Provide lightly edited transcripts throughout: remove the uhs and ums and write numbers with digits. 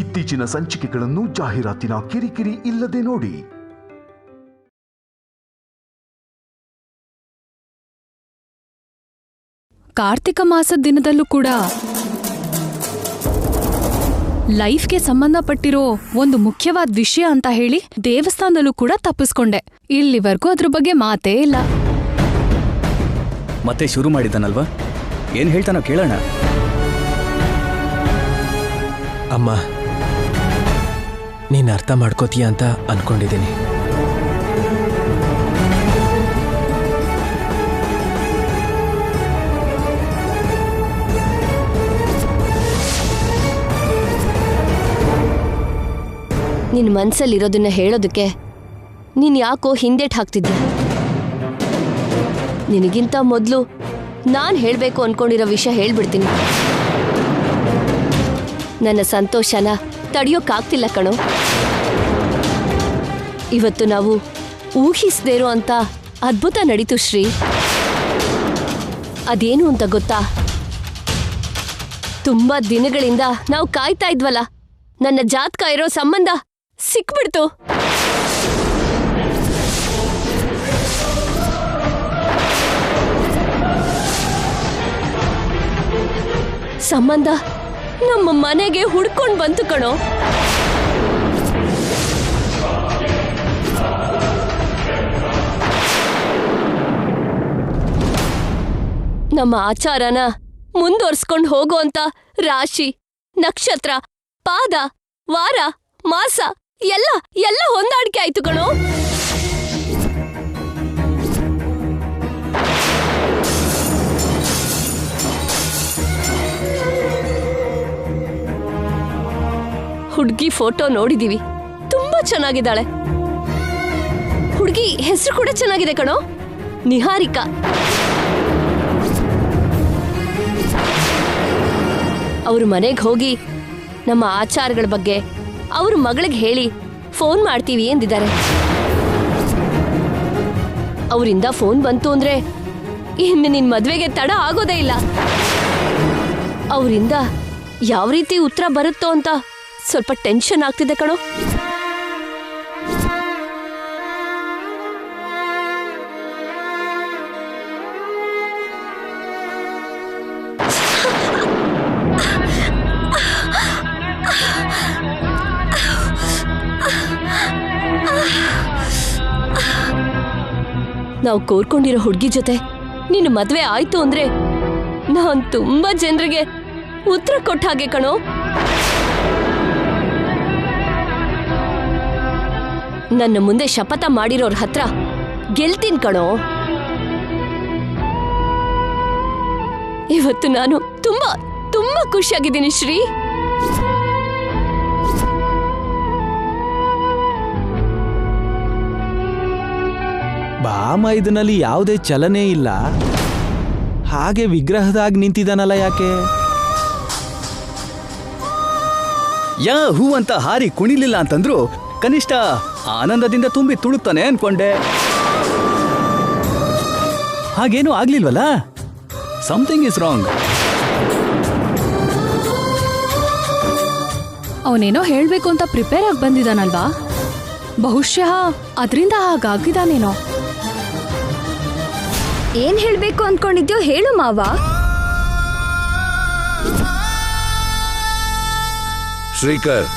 ಇತ್ತೀಚಿನ ಸಂಚಿಕೆಗಳನ್ನು ಜಾಹೀರಾತಿನ ಕಿರಿಕಿರಿ ಇಲ್ಲದೆ ನೋಡಿ. ಕಾರ್ತಿಕ ಮಾಸದ ದಿನದಲ್ಲೂ ಕೂಡ ಲೈಫ್ಗೆ ಸಂಬಂಧಪಟ್ಟಿರೋ ಒಂದು ಮುಖ್ಯವಾದ ವಿಷಯ ಅಂತ ಹೇಳಿ ದೇವಸ್ಥಾನದಲ್ಲೂ ಕೂಡ ತಪ್ಪಿಸ್ಕೊಂಡೆ. ಇಲ್ಲಿವರೆಗೂ ಅದ್ರ ಬಗ್ಗೆ ಮಾತೇ ಇಲ್ಲ. ಮತ್ತೆ ಶುರು ಮಾಡಿದ್ದಾನಲ್ವಾ? ಏನ್ ಹೇಳ್ತಾನೋ ಕೇಳೋಣ. ಅಮ್ಮ, ನೀನು ಅರ್ಥ ಮಾಡ್ಕೋತೀಯ ಅಂತ ಅನ್ಕೊಂಡಿದ್ದೀನಿ. ನಿನ್ನ ಮನಸ್ಸಲ್ಲಿರೋದನ್ನ ಹೇಳೋದಕ್ಕೆ ನೀನು ಯಾಕೋ ಹಿಂದೇಟ್ ಹಾಕ್ತಿದ್ಯ? ನಿನಗಿಂತ ಮೊದಲು ನಾನು ಹೇಳಬೇಕು ಅನ್ಕೊಂಡಿರೋ ವಿಷಯ ಹೇಳ್ಬಿಡ್ತೀನಿ. ನನ್ನ ಸಂತೋಷನ ತಡೆಯೋಕ್ಕಾಗ್ತಿಲ್ಲ ಕಣೋ. ಇವತ್ತು ನಾವು ಊಹಿಸದೇ ಇರೋ ಅಂತ ಅದ್ಭುತ ನಡೀತು ಶ್ರೀ. ಅದೇನು ಅಂತ ಗೊತ್ತಾ? ತುಂಬಾ ದಿನಗಳಿಂದ ನಾವು ಕಾಯ್ತಾ ಇದ್ವಲ್ಲ, ನನ್ನ ಜಾತಕ ಇರೋ ಸಂಬಂಧ ಸಿಕ್ಬಿಡ್ತು. ಸಂಬಂಧ ನಮ್ಮ ಮನೆಗೆ ಹುಡ್ಕೊಂಡು ಬಂತು ಕಣೋ. ನಮ್ಮ ಆಚಾರನ ಮುಂದುವರ್ಸ್ಕೊಂಡು ಹೋಗೋಂತ ರಾಶಿ, ನಕ್ಷತ್ರ, ಪಾದ, ವಾರ, ಮಾಸ ಎಲ್ಲ ಹೊಂದಾಣಿಕೆ ಆಯ್ತು ಕಣೋ. ಹುಡ್ಗಿ ಫೋಟೋ ನೋಡಿದೀವಿ, ತುಂಬಾ ಚೆನ್ನಾಗಿದ್ದಾಳೆ. ಹುಡ್ಗಿ ಹೆಸರು ಕೂಡ ಚೆನ್ನಾಗಿದೆ ಕಣೋ, ನಿಹಾರಿಕಾ. ಅವ್ರ ಮನೆಗೆ ಹೋಗಿ ನಮ್ಮ ಆಚಾರಗಳ ಬಗ್ಗೆ ಅವ್ರ ಮಗಳಿಗೆ ಹೇಳಿ ಫೋನ್ ಮಾಡ್ತೀವಿ ಎಂದಿದ್ದಾರೆ. ಅವರಿಂದ ಫೋನ್ ಬಂತು ಅಂದ್ರೆ ಇನ್ನು ನಿನ್ ಮದ್ವೆಗೆ ತಡ ಆಗೋದೇ ಇಲ್ಲ. ಅವರಿಂದ ಯಾವ ರೀತಿ ಉತ್ತರ ಬರುತ್ತೋ ಅಂತ ಸ್ವಲ್ಪ ಟೆನ್ಷನ್ ಆಗ್ತಿದೆ ಕಣೋ. ನಾವು ಕೋರ್ಕೊಂಡಿರೋ ಹುಡುಗಿ ಜೊತೆ ನಿನ್ನ ಮದ್ವೆ ಆಯ್ತು ಅಂದ್ರೆ ನಾನ್ ತುಂಬಾ ಜನರಿಗೆ ಉತ್ತರ ಕೊಟ್ಟ ಹಾಗೆ ಕಣೋ. ನನ್ನ ಮುಂದೆ ಶಪಥ ಮಾಡಿರೋರ್ ಹತ್ರ ಗೆಲ್ತೀನಿ ಕಣೋ. ಇವತ್ತು ನಾನು ತುಂಬಾ ತುಂಬಾ ಖುಷಿಯಾಗಿದ್ದೀನಿ ಶ್ರೀ. ಬಾಮ, ಇದರಲ್ಲಿ ಯಾವುದೇ ಚಲನೆ ಇಲ್ಲ, ಹಾಗೆ ವಿಗ್ರಹದಾಗ ನಿಂತಿದ್ದಾನಲ್ಲ, ಯಾಕೆ? ಯಾ ಹೂ ಅಂತ ಹಾರಿ ಕುಣಿಲಿಲ್ಲ ಅಂತಂದ್ರು ಕನಿಷ್ಠ ಆನಂದದಿಂದ ತುಂಬಿ ತುಳುಕ್ತಾನೆ ಅನ್ಕೊಂಡೆ. ಹಾಗೇನೂ ಆಗ್ಲಿಲ್ವಲ್ಲ? Something is wrong. ಅವನೇನೋ ಹೇಳ್ಬೇಕು ಅಂತ ಪ್ರಿಪೇರ್ ಆಗಿ ಬಂದಿದ್ದಾನಲ್ವಾ? ಬಹುಶಃ ಅದರಿಂದ ಹಾಗಾಗಿದ್ದಾನೇನೋ. ಏನ್ ಹೇಳ್ಬೇಕು ಅನ್ಕೊಂಡಿದ್ಯೋ ಹೇಳು ಮಾವ. ಶ್ರೀಕರ್,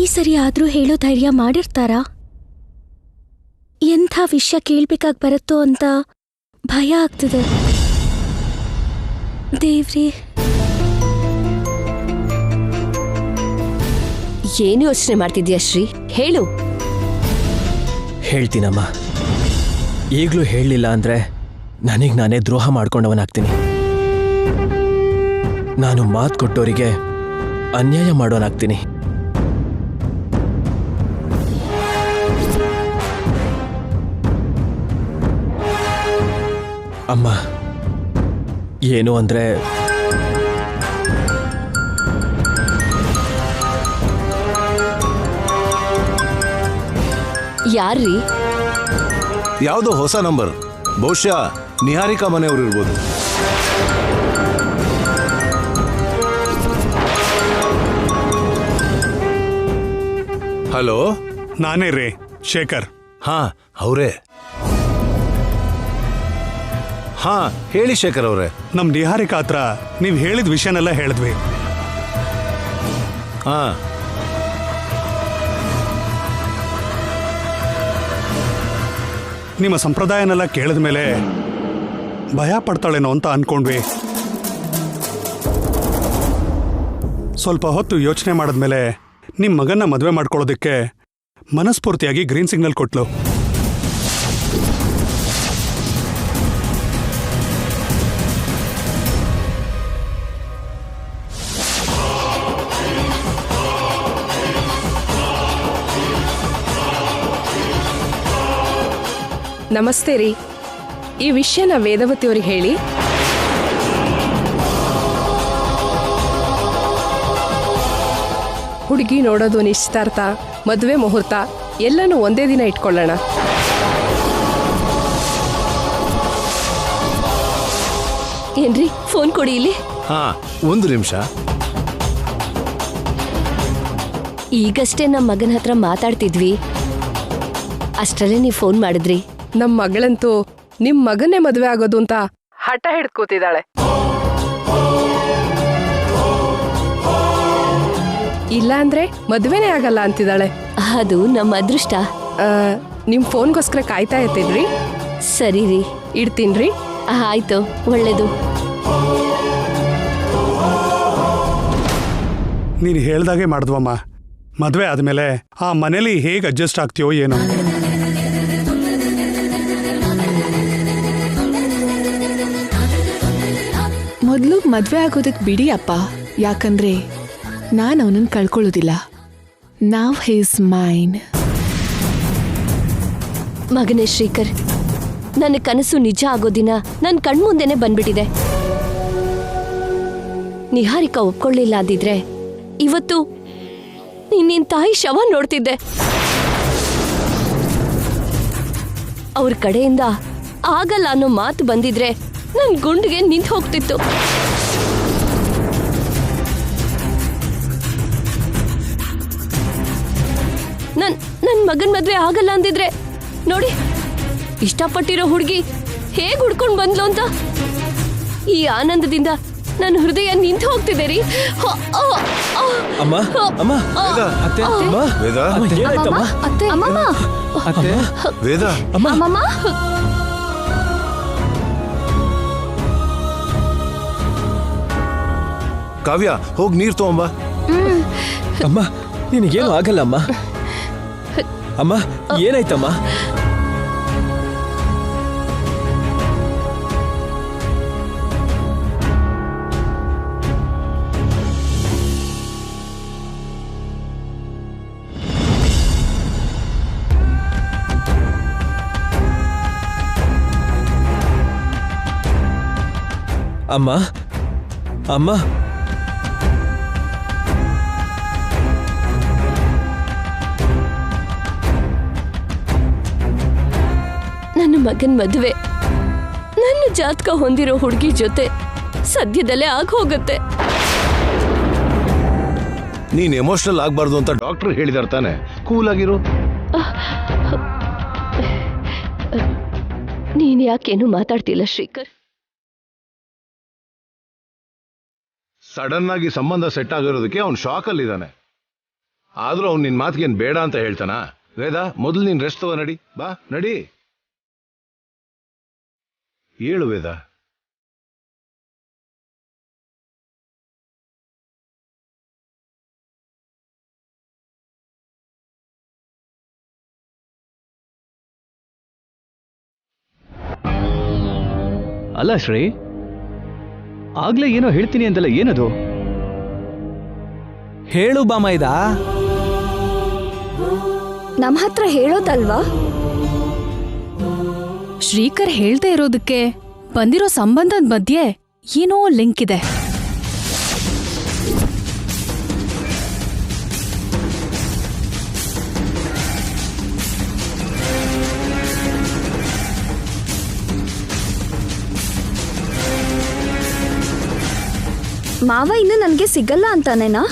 ಈ ಸರಿ ಆದ್ರೂ ಹೇಳೋ ಧೈರ್ಯ ಮಾಡಿರ್ತಾರಾ? ಎಂಥ ವಿಷಯ ಕೇಳ್ಬೇಕಾಗಿ ಬರುತ್ತೋ ಅಂತ ಭಯ ಆಗ್ತಿದೆ. ದೇವ್ರಿ, ಏನು ಯೋಚನೆ ಮಾಡ್ತಿದ್ಯಾ ಶ್ರೀ? ಹೇಳು. ಹೇಳ್ತೀನಮ್ಮ. ಈಗಲೂ ಹೇಳಲಿಲ್ಲ ಅಂದ್ರೆ ನನಗೆ ನಾನೇ ದ್ರೋಹ ಮಾಡ್ಕೊಂಡವನಾಗ್ತೀನಿ. ನಾನು ಮಾತು ಕೊಟ್ಟೋರಿಗೆ ಅನ್ಯಾಯ ಮಾಡೋನಾಗ್ತೀನಿ. ಅಮ್ಮ, ಏನು ಅಂದ್ರೆ ಯಾರ್ರೀ? ಯಾವುದೋ ಹೊಸ ನಂಬರ್, ಬಹುಶಃ ನಿಹಾರಿಕಾ ಮನೆಯವರು ಇರ್ಬೋದು. ಹಲೋ, ನಾನೇ ರೀ, ಶೇಖರ್. ಹಾ ಅವರೇ. ಹಾ ಹೇಳಿ ಶೇಖರ್ ಅವರೇ. ನಮ್ ನಿಹಾರಿಕಾ ಹತ್ರ ನೀವ್ ಹೇಳಿದ ವಿಷಯನೆಲ್ಲ ಹೇಳಿದ್ವಿ. ಹಾ ನಿಮ್ಮ ಸಂಪ್ರದಾಯನೆಲ್ಲ ಕೇಳಿದ ಮೇಲೆ ಭಯ ಪಡ್ತಾಳೇನೋ ಅಂತ ಅನ್ಕೊಂಡ್ವಿ. ಸ್ವಲ್ಪ ಹೊತ್ತು ಯೋಚನೆ ಮಾಡಿದ್ಮೇಲೆ ನಿಮ್ಮ ಮಗನ್ನ ಮದುವೆ ಮಾಡ್ಕೊಳ್ಳೋದಕ್ಕೆ ಮನಸ್ಫೂರ್ತಿಯಾಗಿ ಗ್ರೀನ್ ಸಿಗ್ನಲ್ ಕೊಟ್ಲು. ನಮಸ್ತೆ ರೀ. ಈ ವಿಷಯನ ವೇದವತಿ ಅವ್ರಿಗೆ ಹೇಳಿ. ಹುಡುಗಿ ನೋಡೋದು, ನಿಶ್ಚಿತಾರ್ಥ, ಮದುವೆ ಮುಹೂರ್ತ ಎಲ್ಲನೂ ಒಂದೇ ದಿನ ಇಟ್ಕೊಳ್ಳೋಣ. ಏನ್ರಿ, ಫೋನ್ ಕೊಡಿ ಇಲ್ಲಿ. ಹಾ ಒಂದು ನಿಮಿಷ. ಈಗಷ್ಟೇ ನಮ್ಮ ಮಗನ ಹತ್ರ ಮಾತಾಡ್ತಿದ್ವಿ, ಅಷ್ಟರಲ್ಲೇ ನೀವು ಫೋನ್ ಮಾಡಿದ್ರಿ. ನಮ್ಮ ಮಗಳಂತೂ ನಿಮ್ ಮಗನ್ನೇ ಮದುವೆ ಆಗೋದು ಅಂತ ಹಠ ಹಿಡ್ದು ಕೂತಿದ್ದಾಳೆ. ಇಲ್ಲ ಅಂದ್ರೆ ಮದುವೆನೇ ಆಗಲ್ಲ ಅಂತಿದ್ದಾಳೆ. ಅದು ನಮ್ಮ ಅದೃಷ್ಟ. ನಿಮ್ ಫೋನ್ಗೋಸ್ಕರ ಕಾಯ್ತಾ ಇರ್ತೀನ್ರಿ. ಸರಿ ರೀ, ಇಡ್ತೀನ್ರಿ. ಆಯ್ತು, ಒಳ್ಳೇದು. ನೀನು ಹೇಳ್ದಾಗೆ ಮಾಡಿದ್ವಮ್ಮ. ಮದುವೆ ಆದ್ಮೇಲೆ ಆ ಮನೇಲಿ ಹೇಗೆ ಅಡ್ಜಸ್ಟ್ ಆಗ್ತೀಯೋ ಏನೋ. ಮೊದಲು ಮದ್ವೆ ಆಗೋದಕ್ಕೆ ಬಿಡಿ ಅಪ್ಪ, ಯಾಕಂದ್ರೆ ನಾನು ಅವನನ್ನ ಕಳ್ಕೊಳ್ಳೋದಿಲ್ಲ. ನಾವ್ ಹಿಸ್ ಮೈನ್. ಮಗನೇ ಶ್ರೀಕರ್, ನನ್ನ ಕನಸು ನಿಜ ಆಗೋ ದಿನ ನನ್ನ ಕಣ್ಮುಂದೆನೆ ಬಂದ್ಬಿಟ್ಟಿದೆ. ನಿಹಾರಿಕಾ ಒಪ್ಕೊಳ್ಳಿಲ್ಲ ಅಂದಿದ್ರೆ ಇವತ್ತು ನಿನ್ನ ತಾಯಿ ಶವ ನೋಡ್ತಿದ್ದೆ. ಅವ್ರ ಕಡೆಯಿಂದ ಆಗಲ್ಲ ಅನ್ನೋ ಮಾತು ಬಂದಿದ್ರೆ ನನ್ ಗುಂಡಿಗೆ ನಿಂತು ಹೋಗ್ತಿತ್ತು. ನನ್ ಮಗನ್ ಮದ್ವೆ ಆಗಲ್ಲ ಅಂದಿದ್ರೆ ನೋಡಿ, ಇಷ್ಟಪಟ್ಟಿರೋ ಹುಡುಗಿ ಹೇಗ್ ಹುಡ್ಕೊಂಡ್ ಬಂದ್ಲು ಅಂತ. ಈ ಆನಂದದಿಂದ ನನ್ನ ಹೃದಯ ನಿಂತು ಹೋಗ್ತಿದೆ ರೀ. ಅಮ್ಮ, ಅಮ್ಮ, ಅತ್ತೆ, ಅಮ್ಮ, ವೇದ, ಏನಾಯ್ತಮ್ಮ? ಅತ್ತೆ, ಅತ್ತೆ, ವೇದ, ಅಮ್ಮಮ್ಮ. ಕಾವ್ಯ, ಹೋಗಿ ನೀರ್ ತಗೊಂಬ. ಅಮ್ಮ, ನಿನಗೇನು ಆಗಲ್ಲ ಅಮ್ಮ. ಅಮ್ಮ, ಏನಾಯ್ತಮ್ಮ? ಅಮ್ಮ, ಅಮ್ಮ, ನನ್ನ ಮಗನ್ ಮದುವೆ ನನ್ನ ಜಾತಕ ಹೊಂದಿರೋ ಹುಡುಗಿ ಜೊತೆ ಸದ್ಯದಲ್ಲೇ ಹೋಗುತ್ತೆ. ನೀನ್ ಎಮೋಷನಲ್ ಆಗ್ಬಾರ್ದು ಅಂತ ಡಾಕ್ಟರ್ ಹೇಳಿದಾರೆ ತಾನೆ. ಕೂಲ್ ಆಗಿರು. ನೀನ್ ಯಾಕೇನು ಮಾತಾಡ್ತಿಲ್ಲ ಶ್ರೀಕರ್? ಸಡನ್ ಆಗಿ ಸಂಬಂಧ ಸೆಟ್ ಆಗಿರೋದಕ್ಕೆ ಅವ್ನು ಶಾಕ್ ಅಲ್ಲಿದ್ದಾನೆ. ಆದ್ರೂ ಅವ್ನು ನಿನ್ ಮಾತಿಗೇನ್ ಬೇಡ ಅಂತ ಹೇಳ್ತಾನ? ವೇದ, ಮೊದಲು ನೀನ್ ರೆಸ್ಟ್ ತಗೋ. ನಡಿ, ಬಾ, ನಡಿ. ಹೇಳು ವೇದ. ಅಲ್ಲ ಶ್ರೀ, ಆಗ್ಲೇ ಏನೋ ಹೇಳ್ತೀನಿ ಅಂತಲ್ಲ, ಏನದು? ಹೇಳು ಬಾಮೈದ. ನಮ್ಮ ಹತ್ರ ಹೇಳೋದಲ್ವಾ? ಶ್ರೀಕರ್ ಹೇಳ್ದೇ ಇರೋದಕ್ಕೆ ಬಂದಿರೋ ಸಂಬಂಧದ ಮಧ್ಯೆ ಏನೋ ಲಿಂಕ್ ಇದೆ. ಮಾವ ಇನ್ನು ನನಗೆ ಸಿಗಲ್ಲ ಅಂತಾನೇನಾ?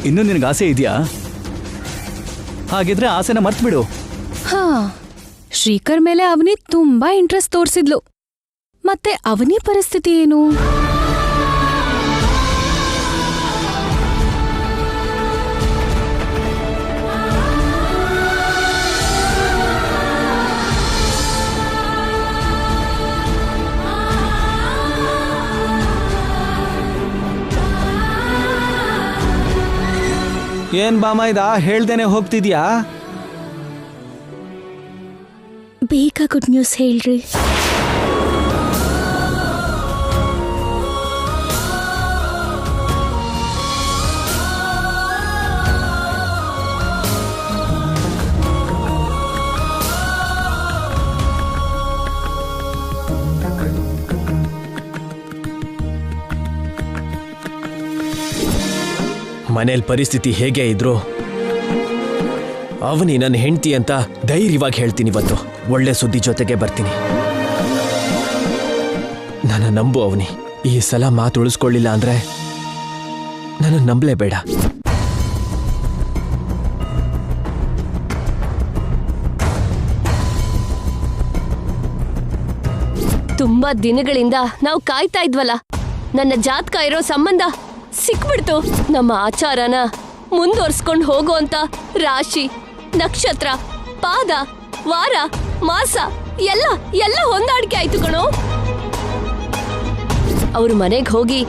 ಇನ್ನು ನಿನಗೆ ಆಸೆ ಇದೆಯಾ? ಹಾಗಿದ್ರೆ ಆಸೆನ ಮರ್ತ್ಬಿಡು. ಹಾ, ಶ್ರೀಕರ್ ಮೇಲೆ ಅವನಿ ತುಂಬಾ ಇಂಟ್ರೆಸ್ಟ್ ತೋರಿಸಿದ್ಲು. ಮತ್ತೆ ಅವನಿ ಪರಿಸ್ಥಿತಿ ಏನು? ಏನ್ ಬಾಮ ಇದ ಹೇಳ್ದೇನೆ ಹೋಗ್ತಿದ್ಯಾ? ಬೇಗ ಗುಡ್ ನ್ಯೂಸ್ ಹೇಳ್ರಿ. ಮನೇಲಿ ಪರಿಸ್ಥಿತಿ ಹೇಗೆ ಇದ್ರು ಅವನಿ ನನ್ನ ಹೆಂಡತಿ ಅಂತ ಧೈರ್ಯವಾಗಿ ಹೇಳ್ತೀನಿ. ಇವತ್ತು ಒಳ್ಳೆ ಸುದ್ದಿ ಜೊತೆಗೆ ಬರ್ತೀನಿ. ನನ್ನ ನಂಬು ಅವನಿ. ಈ ಸಲ ಮಾತು ಉಳಿಸ್ಕೊಳ್ಳಿಲ್ಲ ಅಂದ್ರೆ ನನ್ನ ನಂಬಲೇಬೇಡ. ತುಂಬಾ ದಿನಗಳಿಂದ ನಾವು ಕಾಯ್ತಾ ಇದ್ವಲ್ಲ, ನನ್ನ ಜಾತಕ ಇರೋ ಸಂಬಂಧ ಸಿಕ್ಬಿಡ್ತು. ನಮ್ಮ ಆಚಾರನ ಮುಂದುವರ್ಸ್ಕೊಂಡು ಹೋಗುವಂತ ರಾಶಿ, ನಕ್ಷತ್ರ, ಪಾದ, ವಾರ, ಮಾಸ ಎಲ್ಲ ಎಲ್ಲ ಹೊಂದಾಣಿಕೆ ಆಯ್ತು ಕಣೋ. ಅವ್ರ ಮನೆಗೆ ಹೋಗಿ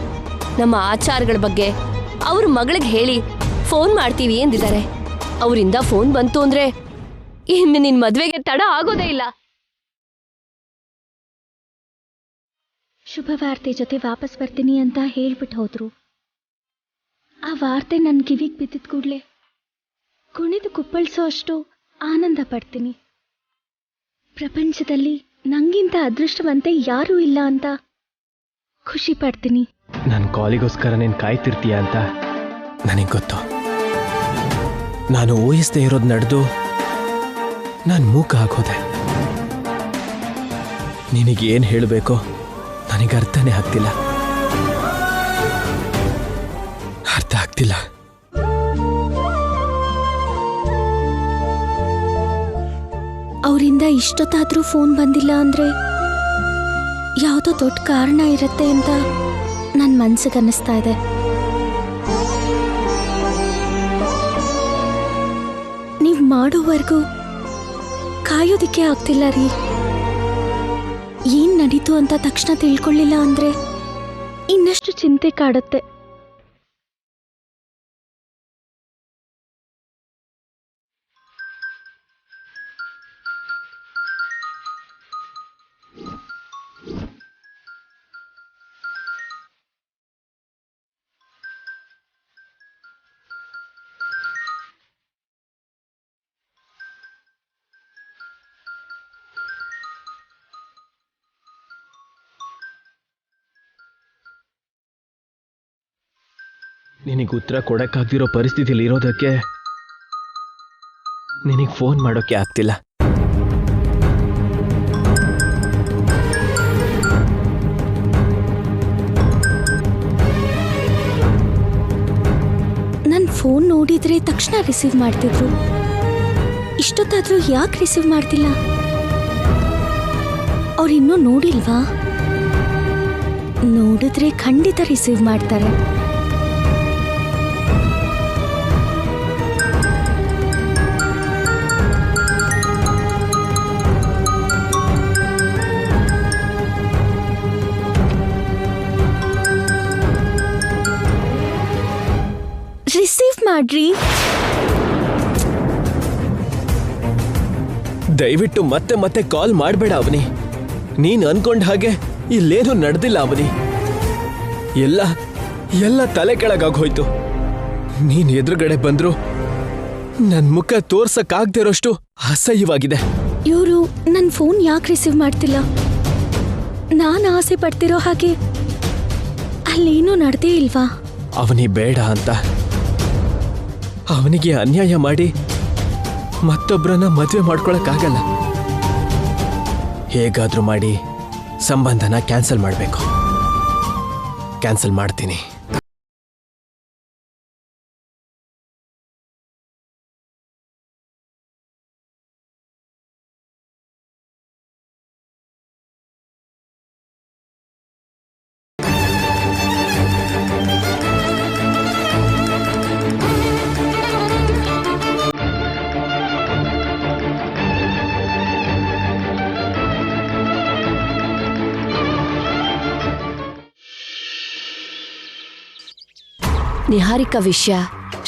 ನಮ್ಮ ಆಚಾರಗಳ ಬಗ್ಗೆ ಅವ್ರ ಮಗಳಿಗೆ ಹೇಳಿ ಫೋನ್ ಮಾಡ್ತೀವಿ ಎಂದಿದ್ದಾರೆ. ಅವರಿಂದ ಫೋನ್ ಬಂತು ಅಂದ್ರೆ ಇನ್ನು ನಿನ್ ಮದ್ವೆಗೆ ತಡ ಆಗೋದೇ ಇಲ್ಲ. ಶುಭ ವಾರ್ತೆ ಜೊತೆ ವಾಪಸ್ ಬರ್ತೀನಿ ಅಂತ ಹೇಳ್ಬಿಟ್ಟು ಹೋದ್ರು. ಆ ವಾರ್ತೆ ನನ್ನ ಕಿವಿಗೆ ಬಿದ್ದಿದ ಕೂಡಲೇ ಕುಣಿದು ಕುಪ್ಪಳಿಸೋ ಅಷ್ಟು ಆನಂದ ಪಡ್ತೀನಿ. ಪ್ರಪಂಚದಲ್ಲಿ ನಂಗಿಂತ ಅದೃಷ್ಟವಂತೆ ಯಾರೂ ಇಲ್ಲ ಅಂತ ಖುಷಿ ಪಡ್ತೀನಿ. ನನ್ನ ಕಾಲಿಗೋಸ್ಕರ ನೀನು ಕಾಯ್ತಿರ್ತೀಯ ಅಂತ ನನಗೆ ಗೊತ್ತು. ನಾನು ಊಹಿಸದೇ ಇರೋದು ನಡೆದು ನಾನು ಮೂಕ ಹಾಕೋದೆ. ನಿನಗೇನು ಹೇಳಬೇಕೋ ನನಗೆ ಅರ್ಥನೇ ಆಗ್ತಿಲ್ಲ. ಅರ್ಥ ಆಗ್ತಿಲ್ಲ. ಅವರಿಂದ ಇಷ್ಟೊತ್ತಾದ್ರೂ ಫೋನ್ ಬಂದಿಲ್ಲ ಅಂದ್ರೆ ಯಾವುದೋ ದೊಡ್ಡ ಕಾರಣ ಇರುತ್ತೆ ಅಂತ ನನ್ನ ಮನ್ಸಿಗೆ ಅನ್ನಿಸ್ತಾ ಇದೆ. ನೀವು ಮಾಡೋವರೆಗೂ ಕಾಯೋದಿಕ್ಕೆ ಆಗ್ತಿಲ್ಲ ರೀ. ಏನ್ ನಡೀತು ಅಂತ ತಕ್ಷಣ ತಿಳ್ಕೊಳ್ಳಿಲ್ಲ ಅಂದ್ರೆ ಇನ್ನಷ್ಟು ಚಿಂತೆ ಕಾಡುತ್ತೆ. ನಿನಗೆ ಉತ್ತರ ಕೊಡಕ್ಕಾಗ್ದಿರೋ ಪರಿಸ್ಥಿತಿಲಿ ಇರೋದಕ್ಕೆ ನಿನಗೆ ಫೋನ್ ಮಾಡೋಕ್ಕೆ ಆಗ್ತಿಲ್ಲ. ನನ್ನ ಫೋನ್ ನೋಡಿದ್ರೆ ತಕ್ಷಣ ರಿಸೀವ್ ಮಾಡ್ತಿದ್ರು. ಇಷ್ಟೊತ್ತಾದ್ರೂ ಯಾಕೆ ರಿಸೀವ್ ಮಾಡ್ತಿಲ್ಲ? ಅವ್ರಿನ್ನೂ ನೋಡಿಲ್ವಾ? ನೋಡಿದ್ರೆ ಖಂಡಿತ ರಿಸೀವ್ ಮಾಡ್ತಾರೆ. ರಿಸೀವ್ ಮಾಡ್ರಿ. ದಯವಿಟ್ಟು ಮತ್ತೆ ಮತ್ತೆ ಕಾಲ್ ಮಾಡಬೇಡ ಅವನಿ. ನೀನ್ ಅನ್ಕೊಂಡ ಹಾಗೆ ಇಲ್ಲೇನೂ ನಡೆದಿಲ್ಲ ಅವನಿ. ಎಲ್ಲ ಎಲ್ಲ ತಲೆ ಕೆಳಗಾಗೋಯ್ತು. ನೀನ್ ಎದುರುಗಡೆ ಬಂದ್ರು ನನ್ ಮುಖ ತೋರ್ಸಕ್ಕಾಗ್ದಿರೋಷ್ಟು ಅಸಹ್ಯವಾಗಿದೆ. ಇವರು ನನ್ನ ಫೋನ್ ಯಾಕೆ ರಿಸೀವ್ ಮಾಡ್ತಿಲ್ಲ? ನಾನು ಆಸೆ ಪಡ್ತಿರೋ ಹಾಗೆ ಅಲ್ಲೇನೂ ನಡೆದೇ ಇಲ್ವಾ? ಅವನಿ ಬೇಡ ಅಂತ ಅವನಿಗೆ ಅನ್ಯಾಯ ಮಾಡಿ ಮತ್ತೊಬ್ಬರನ್ನ ಮದುವೆ ಮಾಡ್ಕೊಳಕ್ಕಾಗಲ್ಲ. ಹೇಗಾದ್ರೂ ಮಾಡಿ ಸಂಬಂಧನ ಕ್ಯಾನ್ಸಲ್ ಮಾಡಬೇಕು. ಕ್ಯಾನ್ಸಲ್ ಮಾಡ್ತೀನಿ. ನಿಹಾರಿಕಾ ವಿಷಯ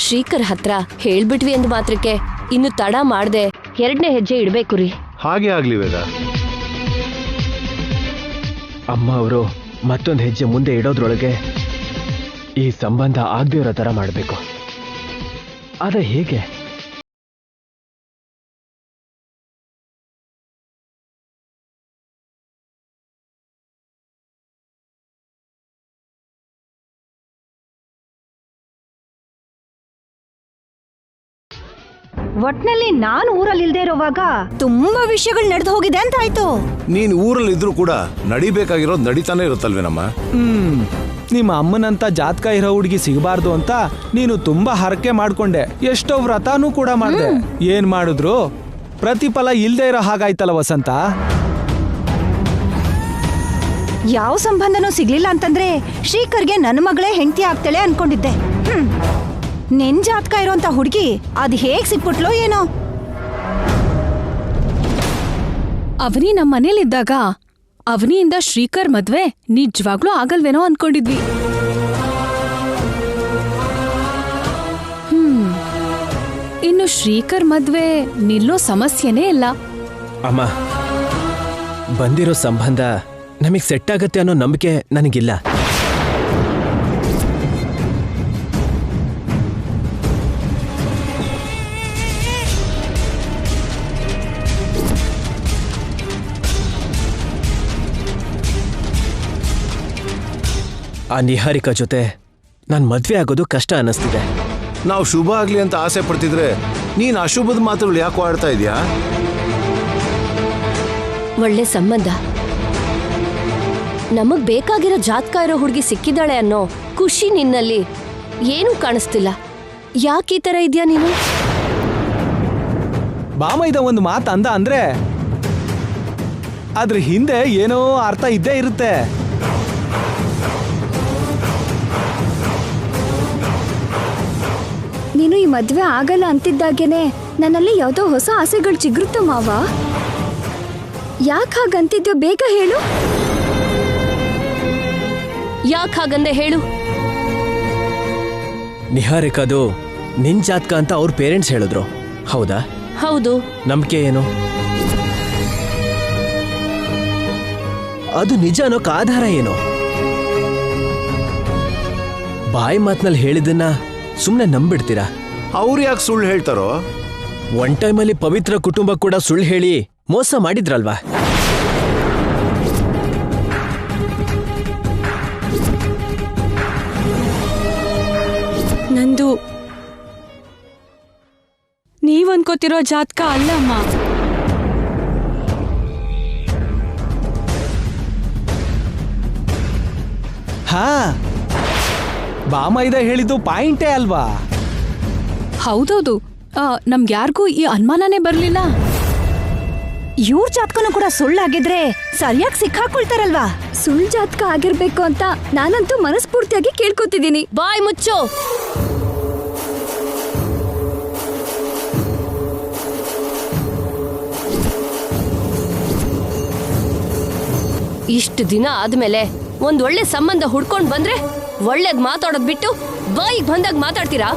ಶ್ರೀಕರ್ ಹತ್ರ ಹೇಳ್ಬಿಟ್ವಿ ಅಂದ ಮಾತ್ರಕ್ಕೆ ಇನ್ನು ತಡ ಮಾಡ್ದೆ 2ನೇ ಹೆಜ್ಜೆ ಇಡ್ಬೇಕು ರೀ. ಹಾಗೆ ಆಗ್ಲಿ ವೇದ. ಅಮ್ಮ ಅವರು ಮತ್ತೊಂದು ಹೆಜ್ಜೆ ಮುಂದೆ ಇಡೋದ್ರೊಳಗೆ ಈ ಸಂಬಂಧ ಆಗದೆ ಇರೋ ತರ ಮಾಡಬೇಕು. ಆದ್ರೆ ಹೇಗೆ? ಒಟ್ನಲ್ಲಿ ನಾನು ಊರಲ್ಲಿ ಇಲ್ದೇ ಇರೋವಾಗ ತುಂಬಾ ವಿಷಯಗಳು ನಡೆದು ಹೋಗಿದೆ ಅಂತ ಆಯ್ತು. ನೀನ್ ಊರಲ್ಲಿ ಇದ್ರೂ ಕೂಡ ನಡಿಬೇಕಾಗಿರೋದು ನಡೀತಾನೆ ಇರುತ್ತಲ್ವೇನಮ್ಮ. ನಿಮ್ಮ ಅಮ್ಮನಂತ ಜಾತಕ ಇರೋ ಹುಡುಗಿ ಸಿಗಬಾರ್ದು ಅಂತ ನೀನು ತುಂಬಾ ಹರಕೆ ಮಾಡ್ಕೊಂಡೆ. ಎಷ್ಟೋ ವ್ರತನೂ ಕೂಡ ಮಾಡ್ದೆ. ಏನ್ ಮಾಡಿದ್ರು ಪ್ರತಿಫಲ ಇಲ್ದೇ ಇರೋ ಹಾಗಾಯ್ತಲ್ಲ ವಸಂತ. ಯಾವ ಸಂಬಂಧನೂ ಸಿಗ್ಲಿಲ್ಲ ಅಂತಂದ್ರೆ ಶ್ರೀಕರ್ಗೆ ನನ್ನ ಮಗಳೇ ಹೆಂಡತಿ ಆಗ್ತಾಳೆ ಅನ್ಕೊಂಡಿದ್ದೆ. ನಿನ್ ಜಾತಕ ಇರೋಂತ ಹುಡುಗಿ ಅದ್ ಹೇಗ್ ಸಿಕ್ಬಿಟ್ಲೋ ಏನೋ. ಅವನಿ ನಮ್ಮ ಮನೇಲಿದ್ದಾಗ ಅವನಿಯಿಂದ ಶ್ರೀಕರ್ ಮದ್ವೆ ನಿಜವಾಗ್ಲೂ ಆಗಲ್ವೇನೋ ಅನ್ಕೊಂಡಿದ್ವಿ. ಇನ್ನು ಶ್ರೀಕರ್ ಮದ್ವೆ ನಿಲ್ಲೋ ಸಮಸ್ಯೆನೇ ಇಲ್ಲ. ಅಮ್ಮ, ಬಂದಿರೋ ಸಂಬಂಧ ನಮಗ್ ಸೆಟ್ ಆಗತ್ತೆ ಅನ್ನೋ ನಂಬಿಕೆ ನನಗಿಲ್ಲ. ಆ ನಿಹಾರಿಕಾ ಜೊತೆ ನಾನು ಮದ್ವೆ ಆಗೋದು ಕಷ್ಟ ಅನ್ನಿಸ್ತಿದೆ. ನಾವು ಶುಭ ಆಗ್ಲಿ ಅಂತ ಆಸೆ ಪಡ್ತಿದ್ರೆ ನೀನ್ ಅಶುಭದ ಮಾತುಗಳು ಯಾಕೋ ಆಡ್ತಾ ಇದೀಯಾ? ಒಳ್ಳೆ ಸಂಬಂಧ, ನಮಗ್ ಬೇಕಾಗಿರೋ ಜಾತಕ ಇರೋ ಹುಡುಗಿ ಸಿಕ್ಕಿದ್ದಾಳೆ ಅನ್ನೋ ಖುಷಿ ನಿನ್ನಲ್ಲಿ ಏನೂ ಕಾಣಿಸ್ತಿಲ್ಲ. ಯಾಕೆ ಈ ತರ ಇದೆಯಾ ನೀನು? ಬಾಮೈದ ಒಂದು ಮಾತು ಅಂದ ಅಂದ್ರೆ ಅದ್ರ ಹಿಂದೆ ಏನೋ ಅರ್ಥ ಇದ್ದೇ ಇರುತ್ತೆ. ನೀನು ಈ ಮದ್ವೆ ಆಗಲ್ಲ ಅಂತಿದ್ದಾಗೇನೆ ನನ್ನಲ್ಲಿ ಯಾವುದೋ ಹೊಸ ಆಸೆಗಳು ಚಿಗುರುತ್ತ ಮಾವ. ಯಾಕೆ ಹಾಗಂತಿದ್ಯೋ ಬೇಗ ಹೇಳು. ಯಾಕೆ ಹಾಗಂದೆ ಹೇಳು. ನಿಹಾರಿಕಾದು ನಿನ್ ಜಾತಕ ಅಂತ ಅವ್ರ ಪೇರೆಂಟ್ಸ್ ಹೇಳಿದ್ರು, ಹೌದಾ? ಹೌದು. ನಂಬಿಕೆ ಏನು? ಅದು ನಿಜ ಅನ್ನೋಕ್ ಆಧಾರ ಏನು? ಬಾಯಿ ಮಾತ್ನಲ್ಲಿ ಹೇಳಿದ್ದನ್ನ ಸುಮ್ನೆ ನಂಬಿಡ್ತೀರಾ? ಅವ್ರು ಯಾಕೆ ಸುಳ್ಳು ಹೇಳ್ತಾರೋ? ಒನ್ ಟೈಮಲ್ಲಿ ಪವಿತ್ರ ಕುಟುಂಬ ಕೂಡ ಸುಳ್ಳು ಹೇಳಿ ಮೋಸ ಮಾಡಿದ್ರಲ್ವಾ? ನಂದು ನೀವನ್ಕೋತಿರೋ ಜಾತಕ ಅಲ್ಲಮ್ಮ. ಹಾ, ಬಾಮೈದ ಹೇಳಿದ್ದು ಪಾಯಿಂಟೇ ಅಲ್ವಾ? ಹೌದೌದು, ನಮ್ಗ್ಯಾರಿಗೂ ಈ ಅನುಮಾನನೇ ಬರ್ಲಿಲ್ಲ. ಇವ್ರ ಜಾತಕನೂ ಕೂಡ ಸುಳ್ಳಾಗಿದ್ರೆ ಸರಿಯಾಗಿ ಸಿಕ್ಕಾಕೊಳ್ತಾರಲ್ವಾ? ಸುಳ್ಳು ಜಾತಕ ಆಗಿರ್ಬೇಕು ಅಂತ ನಾನಂತೂ ಮನಸ್ಫೂರ್ತಿಯಾಗಿ ಕೇಳ್ಕೊತಿದ್ದೀನಿ. ಬಾಯ್ ಮುಚ್ಚು. ಇಷ್ಟು ದಿನ ಆದ್ಮೇಲೆ ಒಂದೊಳ್ಳೆ ಸಂಬಂಧ ಹುಡ್ಕೊಂಡ್ ಬಂದ್ರೆ ಒಳ್ಳೇದ್ ಮಾತಾಡೋದ್ ಬಿಟ್ಟು ಬಾಯಿಗೆ ಬಂದಾಗ ಮಾತಾಡ್ತೀರಾ?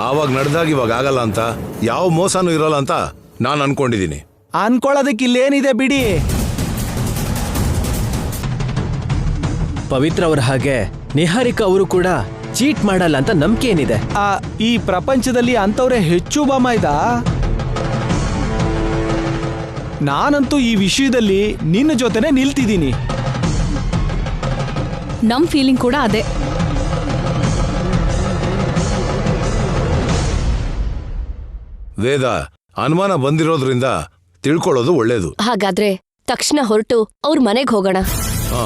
ಆವಾಗ ನಡೆದಾಗ ಇವಾಗ ಆಗಲ್ಲ ಅಂತ ಯಾವ ಮೋಸನೂ ಇರೋಲ್ಲ ಅಂತ ನಾನು ಅನ್ಕೊಂಡಿದ್ದೀನಿ. ಅನ್ಕೊಳ್ಳೋದಕ್ಕೆ ಇಲ್ಲೇನಿದೆ ಬಿಡಿ. ಪವಿತ್ರ ಅವರ ಹಾಗೆ ನಿಹಾರಿಕಾ ಅವರು ಕೂಡ ಚೀಟ್ ಮಾಡಲ್ಲ ಅಂತ ನಂಬಿಕೆ ಏನಿದೆ? ಈ ಪ್ರಪಂಚದಲ್ಲಿ ಅಂತವ್ರೆ ಹೆಚ್ಚು ಬಾಮೈದ. ನಾನಂತೂ ಈ ವಿಷಯದಲ್ಲಿ ನಿನ್ನ ಜೊತೆನೆ ನಿಲ್ತಿದ್ದೀನಿ. ನಮ್ ಫೀಲಿಂಗ್ ಕೂಡ ಅದೇ. ವೇದ, ಅನುಮಾನ ಬಂದಿರೋದ್ರಿಂದ ತಿಳ್ಕೊಳ್ಳೋದು ಒಳ್ಳೇದು. ಹಾಗಾದ್ರೆ ತಕ್ಷಣ ಹೊರಟು ಅವ್ರ ಮನೆಗೆ ಹೋಗೋಣ. ಹಾ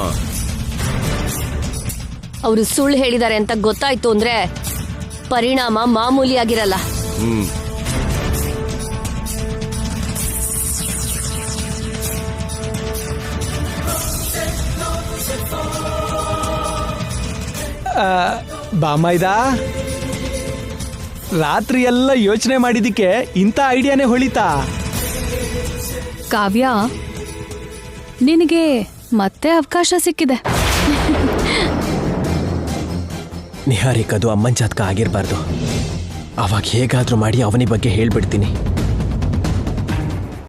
ಅವರು ಸುಳ್ಳು ಹೇಳಿದ್ದಾರೆ ಅಂತ ಗೊತ್ತಾಯ್ತು ಅಂದ್ರೆ ಪರಿಣಾಮ ಮಾಮೂಲಿಯಾಗಿರಲ್ಲ. ಬಾಮೈದ, ರಾತ್ರಿ ಎಲ್ಲ ಯೋಚನೆ ಮಾಡಿದಕ್ಕೆ ಇಂಥ ಐಡಿಯಾನೇ ಹೊಳಿತಾ? ಕಾವ್ಯ, ನಿನಗೆ ಮತ್ತೆ ಅವಕಾಶ ಸಿಕ್ಕಿದೆ. ನಿಹಾರಿಕದು ಅಮ್ಮನ ಜಾತಕ ಆಗಿರಬಾರ್ದು. ಅವಾಗ ಹೇಗಾದ್ರೂ ಮಾಡಿ ಅವನಿ ಬಗ್ಗೆ ಹೇಳ್ಬಿಡ್ತೀನಿ.